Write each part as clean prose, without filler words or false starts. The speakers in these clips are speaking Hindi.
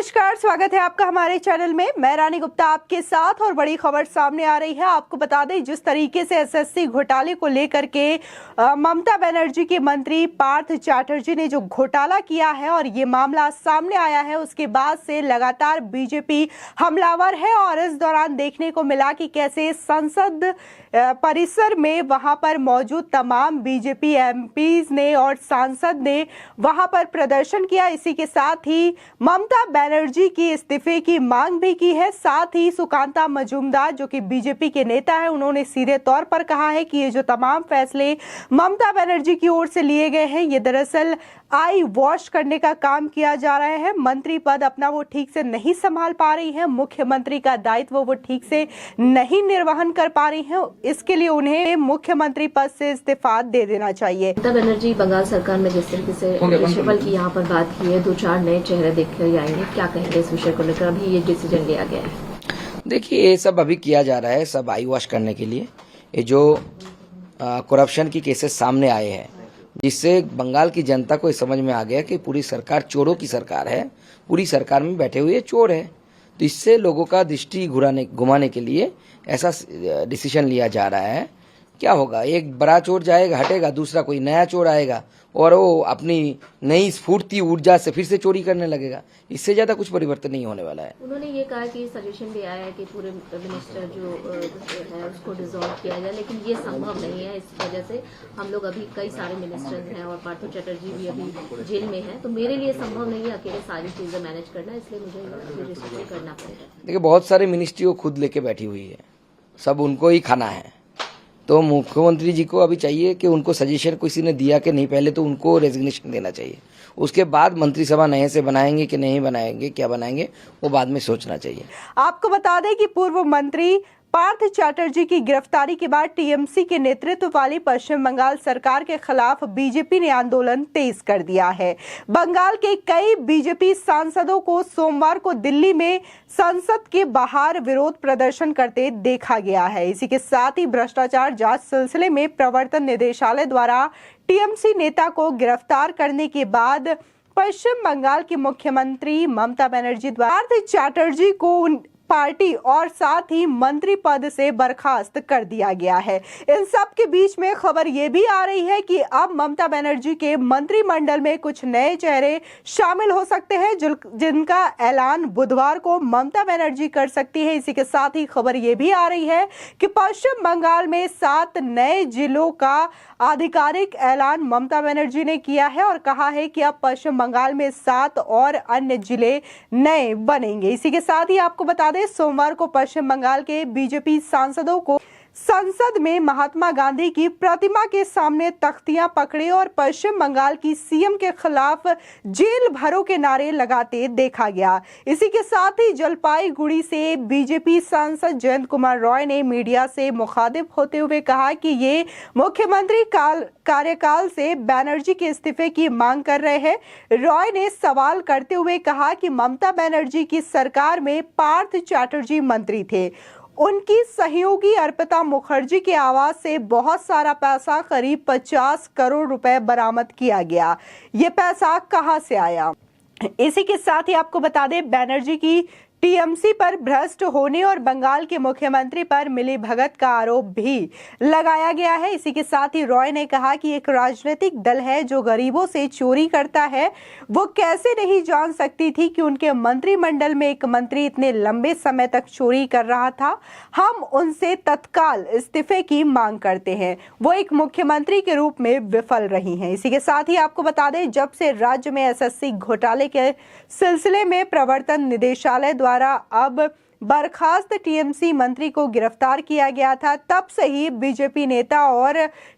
नमस्कार, स्वागत है आपका हमारे चैनल में। मैं रानी गुप्ता आपके साथ और बड़ी खबर सामने आ रही है। आपको बता दें, जिस तरीके से एसएससी घोटाले को लेकर के ममता बनर्जी के मंत्री पार्थ चैटर्जी ने जो घोटाला किया है और ये मामला सामने आया है, उसके बाद से लगातार बीजेपी हमलावर है। और इस दौरान देखने को मिला कि कैसे संसद परिसर में वहां पर मौजूद तमाम बीजेपी एमपीज ने और सांसद ने वहां पर प्रदर्शन किया। इसी के साथ ही ममता बनर्जी की इस्तीफे की मांग भी की है। साथ ही सुकांता मजूमदार जो कि बीजेपी के नेता है, उन्होंने सीधे तौर पर कहा है कि ये जो तमाम फैसले ममता बनर्जी की ओर से लिए गए हैं, ये दरअसल आई वॉश करने का काम किया जा रहा है। मंत्री पद अपना वो ठीक से नहीं संभाल पा रही है, मुख्यमंत्री का दायित्व वो ठीक से नहीं निर्वहन कर पा रही है। इसके लिए उन्हें मुख्यमंत्री पद से इस्तीफा दे देना चाहिए। ममता बनर्जी बंगाल सरकार में जिस तरीके से रिशफल की यहाँ पर बात की है, 2-4 नए चेहरे देखकर आएंगे, क्या कहेंगे इस विषय को लेकर? अभी ये डिसीजन लिया गया है। देखिए, ये सब अभी किया जा रहा है, सब आई वॉश करने के लिए। ये जो करप्शन की केसेस सामने आए हैं, जिससे बंगाल की जनता को समझ में आ गया कि पूरी सरकार चोरों की सरकार है, पूरी सरकार में बैठे हुए चोर है। तो इससे लोगों का दृष्टि घुमाने के लिए ऐसा डिसीजन लिया जा रहा है। क्या होगा, एक बड़ा चोर जाएगा, हटेगा, दूसरा कोई नया चोर आएगा और वो अपनी नई स्फूर्ति ऊर्जा से फिर से चोरी करने लगेगा। इससे ज्यादा कुछ परिवर्तन नहीं होने वाला है। उन्होंने ये कहा कि सजेशन भी आया है कि पूरे मिनिस्टर जो है उसको डिसॉल्व किया जाए, लेकिन ये संभव नहीं है। इस वजह से हम लोग अभी कई सारे मिनिस्टर्स हैं और पार्थ चैटर्जी भी अभी जेल में है, तो मेरे लिए संभव नहीं है अकेले सारी चीजें मैनेज करना, इसलिए मुझे रिस्ट्रिक्ट करना पड़ेगा। देखिए, बहुत सारी मिनिस्ट्री वो खुद लेके बैठी हुई है, सब उनको ही खाना है। तो मुख्यमंत्री जी को अभी चाहिए कि उनको सजेशन किसी ने दिया कि नहीं, पहले तो उनको रेजिग्नेशन देना चाहिए। उसके बाद मंत्रिसभा नए से बनाएंगे कि नहीं बनाएंगे, क्या बनाएंगे, वो बाद में सोचना चाहिए। आपको बता दें कि पूर्व मंत्री पार्थ चैटर्जी की गिरफ्तारी के बाद टीएमसी के नेतृत्व वाली पश्चिम बंगाल सरकार के खिलाफ बीजेपी ने आंदोलन तेज कर दिया है। बंगाल के कई बीजेपी सांसदों को सोमवार को दिल्ली में संसद के बाहर विरोध प्रदर्शन करते देखा गया है। इसी के साथ ही भ्रष्टाचार जांच सिलसिले में प्रवर्तन निदेशालय द्वारा टीएमसी नेता को गिरफ्तार करने के बाद पश्चिम बंगाल की मुख्यमंत्री ममता बनर्जी द्वारा पार्थ चैटर्जी को पार्टी और साथ ही मंत्री पद से बर्खास्त कर दिया गया है। इन सब के बीच में खबर ये भी आ रही है कि अब ममता बनर्जी के मंत्रिमंडल में कुछ नए चेहरे शामिल हो सकते हैं, जिनका ऐलान बुधवार को ममता बनर्जी कर सकती है। इसी के साथ ही खबर ये भी आ रही है कि पश्चिम बंगाल में 7 नए जिलों का आधिकारिक ऐलान ममता बनर्जी ने किया है और कहा है कि अब पश्चिम बंगाल में 7 और अन्य जिले नए बनेंगे। इसी के साथ ही आपको बता सोमवार को पश्चिम बंगाल के बीजेपी सांसदों को संसद में महात्मा गांधी की प्रतिमा के सामने तख्तियां पकड़े और पश्चिम बंगाल की सीएम के खिलाफ जेल भरो के नारे लगाते देखा गया। इसी के साथ ही जलपाईगुड़ी से बीजेपी सांसद जयंत कुमार रॉय ने मीडिया से मुखातिब होते हुए कहा कि ये मुख्यमंत्री कार्यकाल से बनर्जी के इस्तीफे की मांग कर रहे हैं। रॉय ने सवाल करते हुए कहा कि ममता बनर्जी की सरकार में पार्थ चैटर्जी मंत्री थे, उनकी सहयोगी अर्पिता मुखर्जी के आवाज से बहुत सारा पैसा, करीब 50 करोड़ रुपए बरामद किया गया। ये पैसा कहां से आया? इसी के साथ ही आपको बता दें, बनर्जी की टीएमसी पर भ्रष्ट होने और बंगाल के मुख्यमंत्री पर मिली भगत का आरोप भी लगाया गया है। इसी के साथ ही रॉय ने कहा कि एक राजनीतिक दल है जो गरीबों से चोरी करता है, वो कैसे नहीं जान सकती थी कि उनके मंत्रिमंडल में एक मंत्री इतने लंबे समय तक चोरी कर रहा था। हम उनसे तत्काल इस्तीफे की मांग करते हैं, वो एक मुख्यमंत्री के रूप में विफल रही हैं। इसी के साथ ही आपको बता दें, जब से राज्य में एसएससी घोटाले के सिलसिले में प्रवर्तन निदेशालय द्वारा अब बर्खास्त टीएमसी मंत्री को गिरफ्तार किया गया था, तब से ही बीजेपी नेता और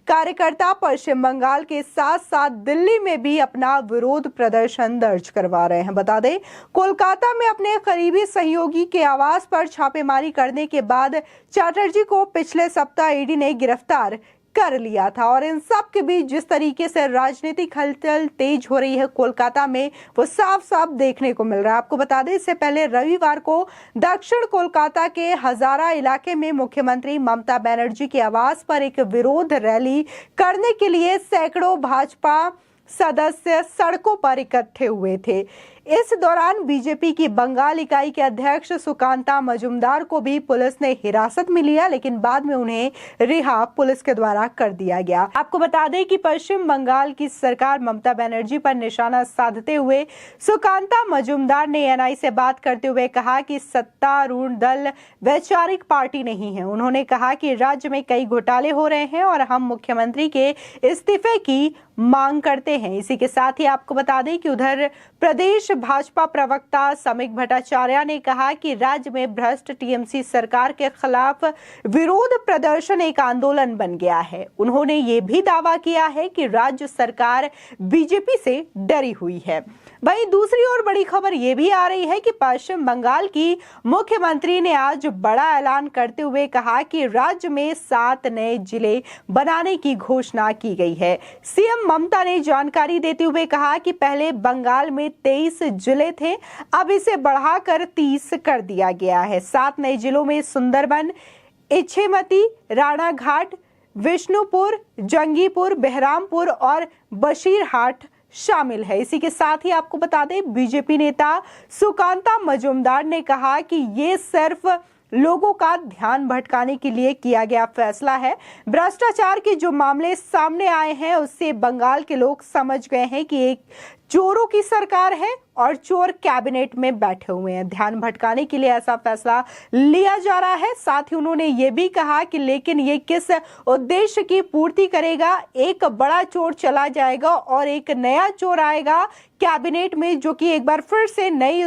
कार्यकर्ता पश्चिम बंगाल के साथ साथ दिल्ली में भी अपना विरोध प्रदर्शन दर्ज करवा रहे हैं। बता दें, कोलकाता में अपने करीबी सहयोगी के आवास पर छापेमारी करने के बाद चैटर्जी को पिछले सप्ताह ईडी ने गिरफ्तार कर लिया था। और इन सब के बीच जिस तरीके से राजनीतिक हलचल तेज हो रही है कोलकाता में, वो साफ साफ देखने को मिल रहा है। आपको बता दें, इससे पहले रविवार को दक्षिण कोलकाता के हजारा इलाके में मुख्यमंत्री ममता बनर्जी के आवास पर एक विरोध रैली करने के लिए सैकड़ों भाजपा सदस्य सड़कों पर इकट्ठे हुए थे। इस दौरान बीजेपी की बंगाल इकाई के अध्यक्ष सुकांता मजुमदार को भी पुलिस ने हिरासत में लिया, लेकिन बाद में उन्हें रिहा पुलिस के द्वारा कर दिया गया। आपको बता दें कि पश्चिम बंगाल की सरकार ममता बनर्जी पर निशाना साधते हुए सुकांता मजुमदार ने एएनआई से बात करते हुए कहा कि सत्तारूढ़ दल वैचारिक पार्टी नहीं है। उन्होंने कहा कि राज्य में कई घोटाले हो रहे हैं और हम मुख्यमंत्री के इस्तीफे की मांग करते हैं। इसी के साथ ही आपको बता दें कि उधर प्रदेश भाजपा प्रवक्ता समीक भट्टाचार्य ने कहा कि राज्य में भ्रष्ट टीएमसी सरकार के खिलाफ विरोध प्रदर्शन एक आंदोलन बन गया है। उन्होंने ये भी दावा किया है कि राज्य सरकार बीजेपी से डरी हुई है। वहीं दूसरी ओर बड़ी खबर ये भी आ रही है कि पश्चिम बंगाल की मुख्यमंत्री ने आज बड़ा ऐलान करते हुए कहा कि राज्य में 7 नए जिले बनाने की घोषणा की गई है। सीएम ममता ने जानकारी देते हुए कहा कि पहले बंगाल में 23 जिले थे, अब इसे बढ़ाकर 30 कर दिया गया है। 7 नए जिलों में सुंदरबन, इच्छेमती, राणाघाट, विष्णुपुर, जंगीपुर, बहरामपुर और बशीरहाट शामिल है। इसी के साथ ही आपको बता दें, बीजेपी नेता सुकांता मजुमदार ने कहा कि ये सिर्फ लोगों का ध्यान भटकाने के लिए किया गया फैसला है। भ्रष्टाचार के जो मामले सामने आए हैं उससे बंगाल के लोग समझ गए हैं कि एक चोरों की सरकार है और चोर कैबिनेट में बैठे हुए हैं। ध्यान भटकाने के लिए ऐसा फैसला लिया जा रहा है। साथ ही उन्होंने ये भी कहा कि लेकिन ये किस उद्देश्य की पूर्ति करेगा। एक बड़ा चोर चला जाएगा और एक नया चोर आएगा कैबिनेट में, जो कि एक बार फिर से नई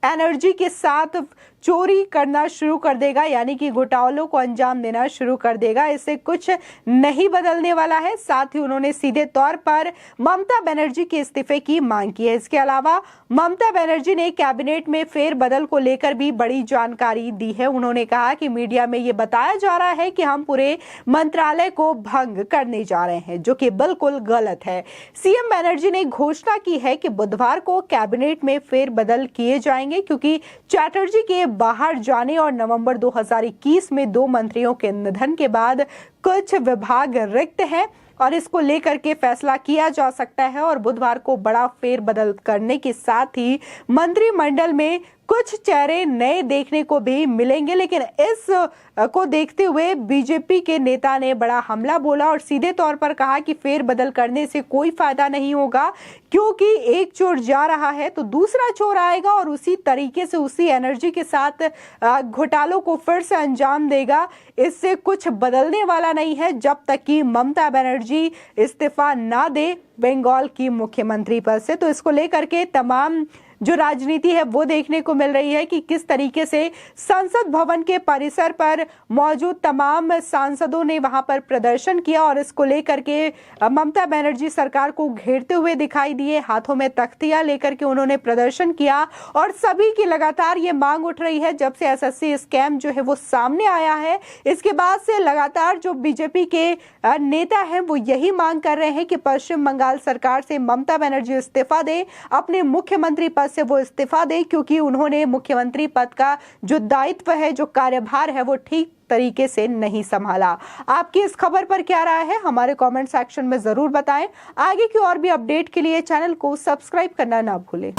एनर्जी के साथ चोरी करना शुरू कर देगा, यानी कि घोटालों को अंजाम देना शुरू कर देगा। इससे कुछ नहीं बदलने वाला है। साथ ही उन्होंने सीधे तौर पर ममता बनर्जी के इस्तीफे की मांग की है। इसके अलावा ममता बनर्जी ने कैबिनेट में फेरबदल को लेकर भी बड़ी जानकारी दी है। उन्होंने कहा कि मीडिया में ये बताया जा रहा है कि हम पूरे मंत्रालय को भंग करने जा रहे हैं, जो कि बिल्कुल गलत है। सीएम बनर्जी ने घोषणा की है कि बुधवार को कैबिनेट में फेरबदल किए जाएंगे, क्योंकि चैटर्जी के बाहर जाने और नवंबर 2021 में 2 मंत्रियों के निधन के बाद कुछ विभाग रिक्त हैं और इसको लेकर के फैसला किया जा सकता है और बुधवार को बड़ा फेरबदल करने के साथ ही मंत्रिमंडल में कुछ चेहरे नए देखने को भी मिलेंगे। लेकिन इस को देखते हुए बीजेपी के नेता ने बड़ा हमला बोला और सीधे तौर पर कहा कि फेरबदल करने से कोई फायदा नहीं होगा, क्योंकि एक चोर जा रहा है तो दूसरा चोर आएगा और उसी तरीके से उसी एनर्जी के साथ घोटालों को फिर से अंजाम देगा। इससे कुछ बदलने वाला नहीं है जब तक कि ममता बनर्जी इस्तीफा ना दे बंगाल की मुख्यमंत्री पद से। तो इसको लेकर के तमाम जो राजनीति है वो देखने को मिल रही है कि किस तरीके से संसद भवन के परिसर पर मौजूद तमाम सांसदों ने वहां पर प्रदर्शन किया और इसको लेकर के ममता बनर्जी सरकार को घेरते हुए दिखाई दिए। हाथों में तख्तियां लेकर के उन्होंने प्रदर्शन किया और सभी की लगातार ये मांग उठ रही है। जब से एसएससी स्कैम जो है वो सामने आया है, इसके बाद से लगातार जो बीजेपी के नेता हैं वो यही मांग कर रहे हैं कि पश्चिम बंगाल सरकार से ममता बनर्जी इस्तीफा दे, अपने मुख्यमंत्री से वो इस्तीफा दे, क्योंकि उन्होंने मुख्यमंत्री पद का जो दायित्व है, जो कार्यभार है, वो ठीक तरीके से नहीं संभाला। आपकी इस खबर पर क्या राय है, हमारे कमेंट सेक्शन में जरूर बताएं। आगे की और भी अपडेट के लिए चैनल को सब्सक्राइब करना ना भूलें।